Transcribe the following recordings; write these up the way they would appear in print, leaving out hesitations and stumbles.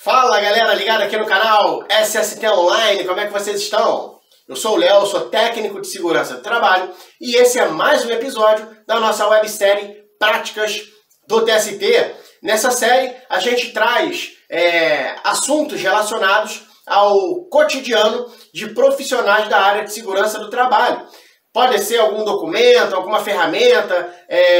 Fala galera, ligada aqui no canal SST Online, como é que vocês estão? Eu sou o Léo, sou técnico de segurança do trabalho e esse é mais um episódio da nossa websérie Práticas do TST. Nessa série a gente traz assuntos relacionados ao cotidiano de profissionais da área de segurança do trabalho. Pode ser algum documento, alguma ferramenta,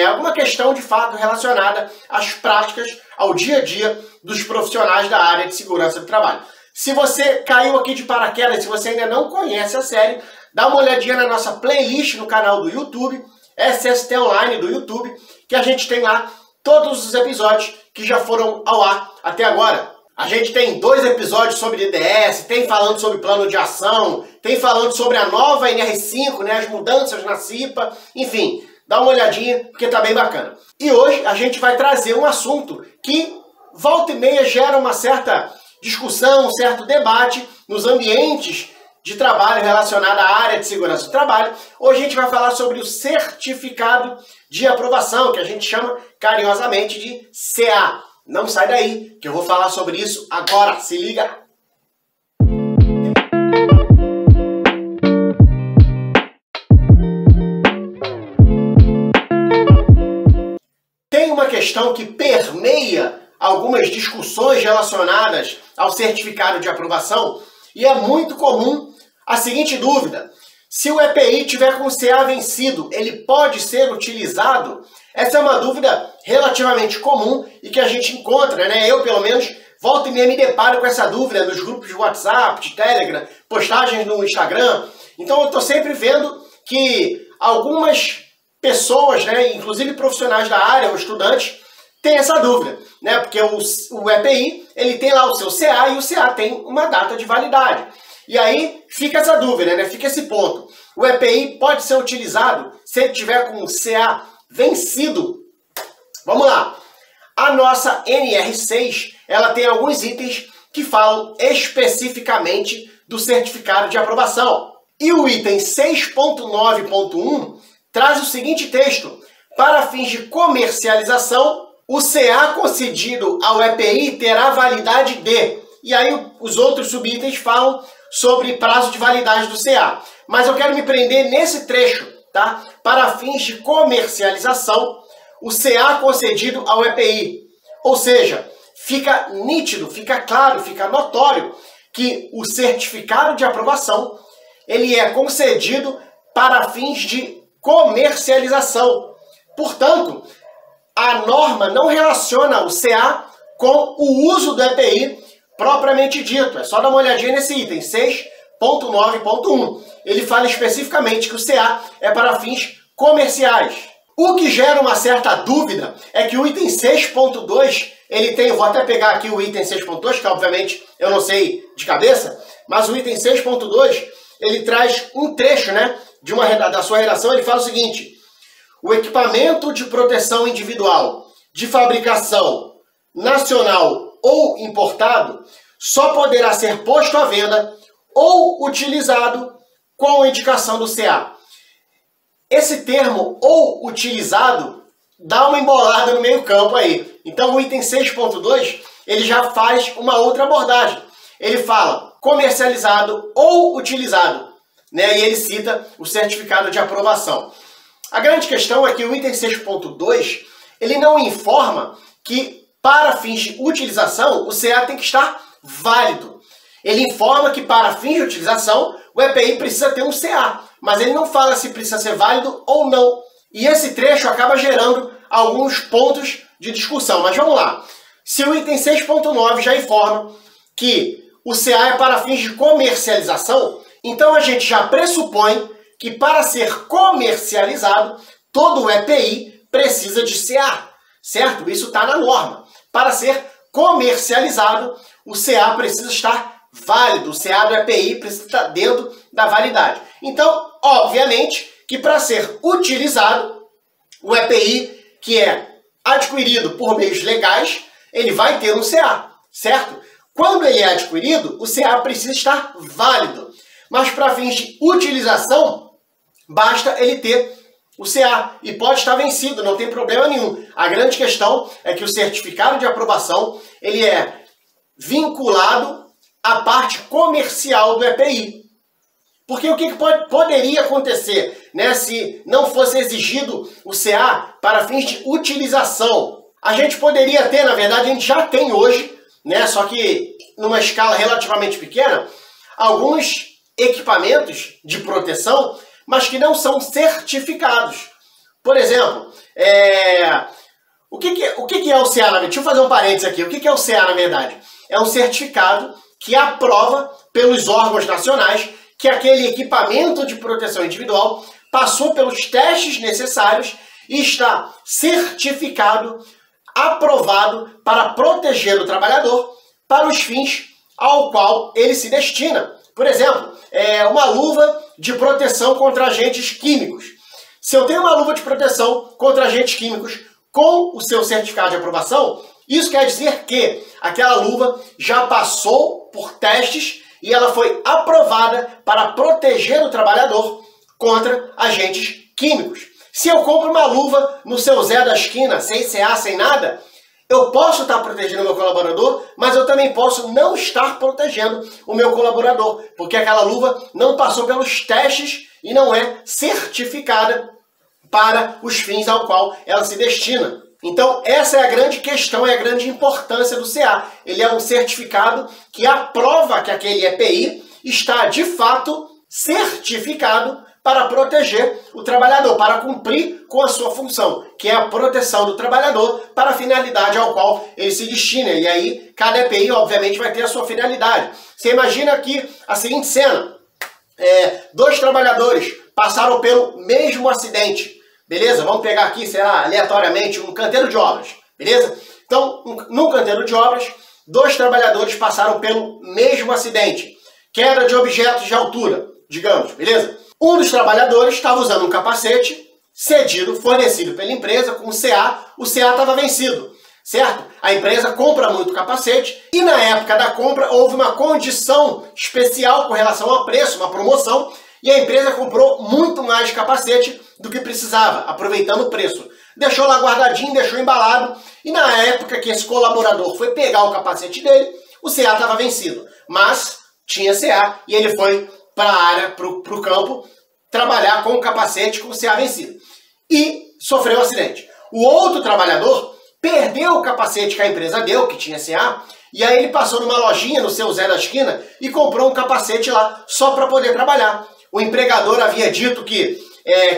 alguma questão de fato relacionada às práticas, ao dia a dia dos profissionais da área de segurança do trabalho. Se você caiu aqui de paraquedas, se você ainda não conhece a série, dá uma olhadinha na nossa playlist no canal do YouTube, SST Online do YouTube, que a gente tem lá todos os episódios que já foram ao ar até agora. A gente tem 2 episódios sobre DDS, tem falando sobre plano de ação, tem falando sobre a nova NR5, né, as mudanças na CIPA, enfim, dá uma olhadinha porque tá bem bacana. E hoje a gente vai trazer um assunto que volta e meia gera uma certa discussão, um certo debate nos ambientes de trabalho relacionado à área de segurança do trabalho. Hoje a gente vai falar sobre o certificado de aprovação, que a gente chama carinhosamente de CA. Não sai daí, que eu vou falar sobre isso agora. Se liga! Tem uma questão que permeia algumas discussões relacionadas ao certificado de aprovação e é muito comum a seguinte dúvida: se o EPI tiver com o CA vencido, ele pode ser utilizado? Essa é uma dúvida relativamente comum e que a gente encontra, né? Eu, pelo menos, volta e meia me deparo com essa dúvida nos grupos de WhatsApp, de Telegram, postagens no Instagram. Então eu estou sempre vendo que algumas pessoas, né, inclusive profissionais da área ou estudantes, têm essa dúvida, né? Porque o EPI, ele tem lá o seu CA e o CA tem uma data de validade. E aí fica essa dúvida, né? Fica esse ponto. O EPI pode ser utilizado se ele tiver com o CA vencido? Vamos lá. A nossa NR6, ela tem alguns itens que falam especificamente do certificado de aprovação. E o item 6.9.1 traz o seguinte texto: para fins de comercialização, o CA concedido ao EPI terá validade de... E aí os outros subitens falam sobre prazo de validade do CA. Mas eu quero me prender nesse trecho, tá? Para fins de comercialização, o CA concedido ao EPI. Ou seja, fica nítido, fica claro, fica notório que o certificado de aprovação ele é concedido para fins de comercialização. Portanto, a norma não relaciona o CA com o uso do EPI propriamente dito. É só dar uma olhadinha nesse item 6.9.1. Ele fala especificamente que o CA é para fins comerciais. O que gera uma certa dúvida é que o item 6.2, ele tem, vou até pegar aqui o item 6.2, que obviamente eu não sei de cabeça, mas o item 6.2, ele traz um trecho, né, da sua redação. Ele fala o seguinte: o equipamento de proteção individual de fabricação nacional ou importado só poderá ser posto à venda ou utilizado com a indicação do CA. Esse termo, ou utilizado, dá uma embolada no meio campo aí. Então o item 6.2, ele já faz uma outra abordagem. Ele fala comercializado ou utilizado, né? E ele cita o certificado de aprovação. A grande questão é que o item 6.2, ele não informa que para fins de utilização, o CA tem que estar válido. Ele informa que para fins de utilização, o EPI precisa ter um CA, mas ele não fala se precisa ser válido ou não. E esse trecho acaba gerando alguns pontos de discussão. Mas vamos lá. Se o item 6.9 já informa que o CA é para fins de comercialização, então a gente já pressupõe que para ser comercializado, todo o EPI precisa de CA, certo? Isso está na norma. Para ser comercializado, o CA precisa estar válido, o CA do EPI precisa estar dentro da validade. Então, obviamente, que para ser utilizado, o EPI que é adquirido por meios legais, ele vai ter um CA, certo? Quando ele é adquirido, o CA precisa estar válido. Mas para fins de utilização, basta ele ter o CA e pode estar vencido, não tem problema nenhum. A grande questão é que o certificado de aprovação, ele é vinculado à parte comercial do EPI. Porque o que poderia acontecer, né, se não fosse exigido o CA para fins de utilização? A gente poderia ter, na verdade, a gente já tem hoje, né, só que numa escala relativamente pequena, alguns equipamentos de proteção, mas que não são certificados. Por exemplo, o que é o CA? Deixa eu fazer um parênteses aqui. O que é o CA, na verdade? É um certificado que aprova pelos órgãos nacionais que aquele equipamento de proteção individual passou pelos testes necessários e está certificado, aprovado para proteger o trabalhador para os fins ao qual ele se destina. Por exemplo, uma luva de proteção contra agentes químicos. Se eu tenho uma luva de proteção contra agentes químicos com o seu certificado de aprovação, isso quer dizer que aquela luva já passou por testes e ela foi aprovada para proteger o trabalhador contra agentes químicos. Se eu compro uma luva no seu Zé da esquina, sem CA, sem nada, eu posso estar protegendo o meu colaborador, mas eu também posso não estar protegendo o meu colaborador, porque aquela luva não passou pelos testes e não é certificada para os fins ao qual ela se destina. Então, essa é a grande questão, é a grande importância do CA. Ele é um certificado que aprova que aquele EPI está, de fato, certificado para proteger o trabalhador, para cumprir com a sua função, que é a proteção do trabalhador para a finalidade ao qual ele se destina. E aí, cada EPI, obviamente, vai ter a sua finalidade. Você imagina aqui a seguinte cena. Dois trabalhadores passaram pelo mesmo acidente. Beleza? Vamos pegar aqui, sei lá, aleatoriamente, um canteiro de obras. Beleza? Então, num canteiro de obras, dois trabalhadores passaram pelo mesmo acidente. Queda de objetos de altura, digamos. Beleza? Um dos trabalhadores estava usando um capacete cedido, fornecido pela empresa, com CA. O CA estava vencido, certo? A empresa compra muito capacete e na época da compra houve uma condição especial com relação ao preço, uma promoção, e a empresa comprou muito mais capacete do que precisava, aproveitando o preço. Deixou lá guardadinho, deixou embalado, e na época que esse colaborador foi pegar o capacete dele, o CA estava vencido. Mas tinha CA e ele foi para a área, para o campo, trabalhar com o capacete com o CA vencido. E sofreu um acidente. O outro trabalhador perdeu o capacete que a empresa deu, que tinha CA, e aí ele passou numa lojinha no seu Zé da esquina e comprou um capacete lá só para poder trabalhar. O empregador havia dito que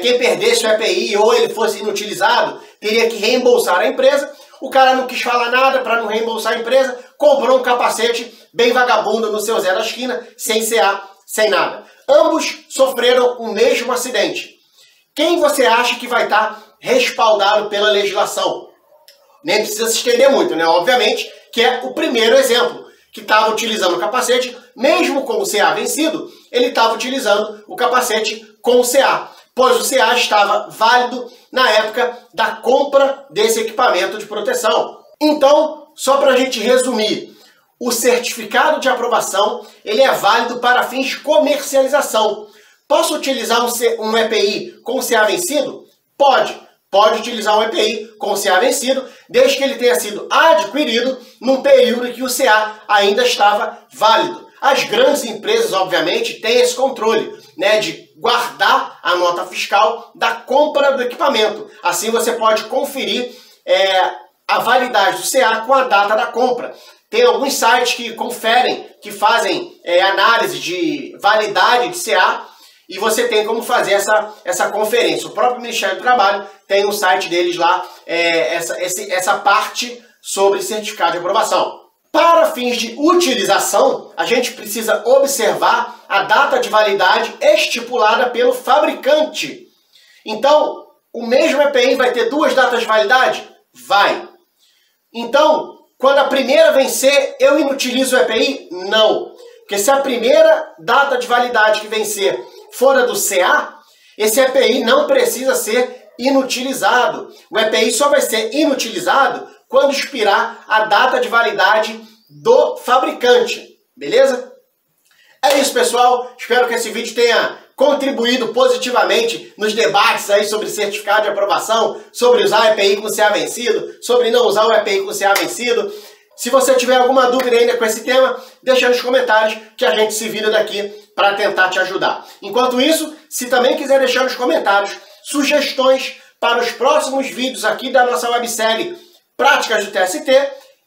quem perdesse o EPI ou ele fosse inutilizado teria que reembolsar a empresa. O cara não quis falar nada para não reembolsar a empresa, comprou um capacete bem vagabundo no seu Zé da esquina, sem CA, sem nada. Ambos sofreram o mesmo acidente. Quem você acha que vai estar respaldado pela legislação? Nem precisa se estender muito, né? Obviamente que é o primeiro exemplo, que estava utilizando o capacete, mesmo com o CA vencido, ele estava utilizando o capacete com o CA, pois o CA estava válido na época da compra desse equipamento de proteção. Então, só para a gente resumir, o certificado de aprovação ele é válido para fins de comercialização. Posso utilizar um EPI com CA vencido? Pode. Pode utilizar um EPI com CA vencido, desde que ele tenha sido adquirido num período em que o CA ainda estava válido. As grandes empresas, obviamente, têm esse controle, né, de guardar a nota fiscal da compra do equipamento. Assim você pode conferir a validade do CA com a data da compra. Tem alguns sites que conferem, que fazem análise de validade de CA, e você tem como fazer essa conferência. O próprio Ministério do Trabalho tem no site deles lá essa parte sobre certificado de aprovação. Para fins de utilização, a gente precisa observar a data de validade estipulada pelo fabricante. Então, o mesmo EPI vai ter duas datas de validade? Vai. Então, quando a primeira vencer, eu inutilizo o EPI? Não. Porque se a primeira data de validade que vencer for a do CA, esse EPI não precisa ser inutilizado. O EPI só vai ser inutilizado quando expirar a data de validade do fabricante. Beleza? É isso, pessoal. Espero que esse vídeo tenha contribuído positivamente nos debates aí sobre certificado de aprovação, sobre usar o EPI com CA vencido, sobre não usar o EPI com CA vencido. Se você tiver alguma dúvida ainda com esse tema, deixa nos comentários que a gente se vira daqui para tentar te ajudar. Enquanto isso, se também quiser deixar nos comentários sugestões para os próximos vídeos aqui da nossa websérie Práticas do TST,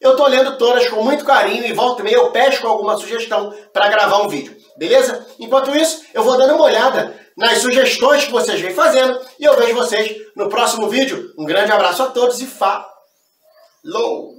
eu estou lendo todas com muito carinho e volta e meia eu pesco alguma sugestão para gravar um vídeo, beleza? Enquanto isso, eu vou dando uma olhada nas sugestões que vocês vêm fazendo e eu vejo vocês no próximo vídeo. Um grande abraço a todos e falou!